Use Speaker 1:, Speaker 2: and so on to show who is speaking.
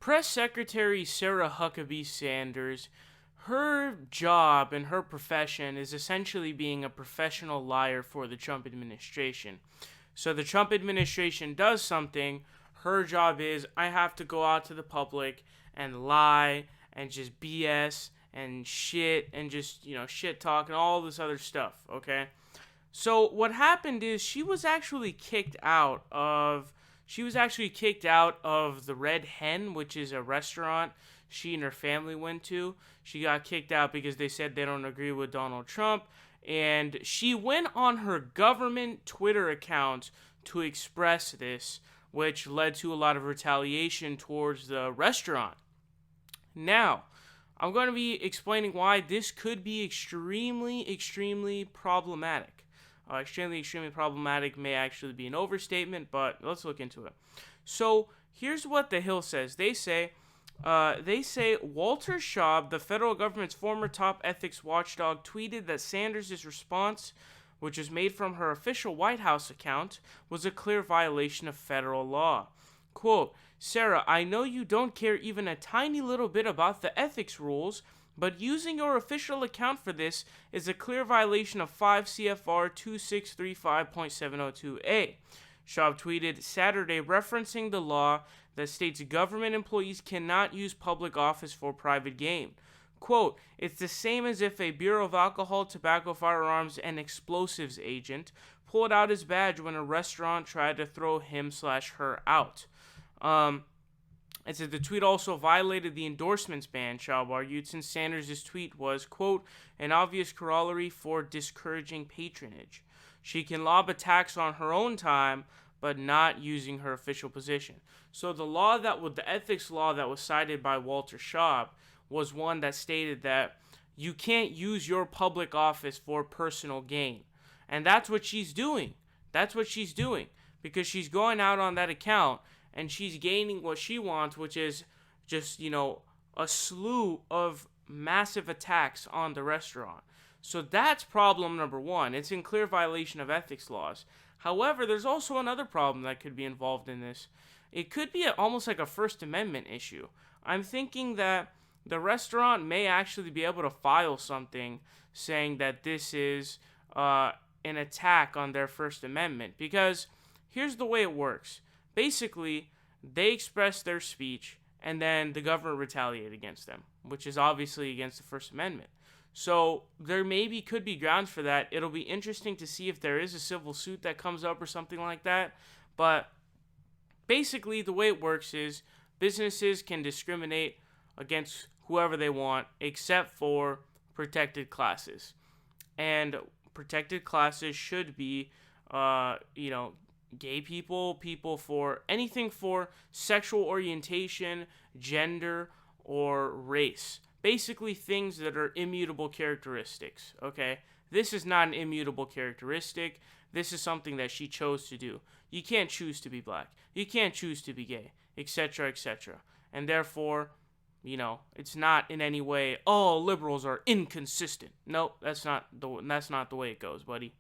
Speaker 1: Press Secretary Sarah Huckabee Sanders, her job and her profession is essentially being a professional liar for the Trump administration. So the Trump administration does something, her job is, I have to go out to the public and lie and just BS and shit and just, shit talk and all this other stuff, okay? So what happened is she was actually kicked out of the Red Hen, which is a restaurant she and her family went to. She got kicked out because they said they don't agree with Donald Trump, and she went on her government Twitter account to express this, which led to a lot of retaliation towards the restaurant. Now, I'm going to be explaining why this could be extremely, extremely problematic. Extremely problematic may actually be an overstatement, but let's look into it. So here's what The Hill says. They say Walter Schaub, the federal government's former top ethics watchdog, tweeted that Sanders' response, which was made from her official White House account, was a clear violation of federal law. Quote, Sarah, I know you don't care even a tiny little bit about the ethics rules, but using your official account for this is a clear violation of 5 CFR 2635.702A. Schaub tweeted Saturday referencing the law that states government employees cannot use public office for private gain. Quote, it's the same as if a Bureau of Alcohol, Tobacco, Firearms, and Explosives agent pulled out his badge when a restaurant tried to throw him/her out. It said the tweet also violated the endorsements ban, Schaub argued, since Sanders' tweet was, quote, an obvious corollary for discouraging patronage. She can lob attacks on her own time, but not using her official position. So the ethics law that was cited by Walter Schaub was one that stated that you can't use your public office for personal gain. And that's what she's doing. Because she's going out on that account and she's gaining what she wants, which is just, a slew of massive attacks on the restaurant. So that's problem number one. It's in clear violation of ethics laws. However, there's also another problem that could be involved in this. It could be almost like a First Amendment issue. I'm thinking that the restaurant may actually be able to file something saying that this is an attack on their First Amendment. Because here's the way it works. Basically, they express their speech, and then the government retaliate against them, which is obviously against the First Amendment. So there could be grounds for that. It'll be interesting to see if there is a civil suit that comes up or something like that. But basically, the way it works is businesses can discriminate against whoever they want, except for protected classes. And protected classes should be, gay people for anything for sexual orientation, gender, or race. Basically things that are immutable characteristics, okay? This is not an immutable characteristic. This is something that she chose to do. You can't choose to be black. You can't choose to be gay, etc., etc. And therefore, it's not in any way, liberals are inconsistent. No, that's not the way it goes, buddy.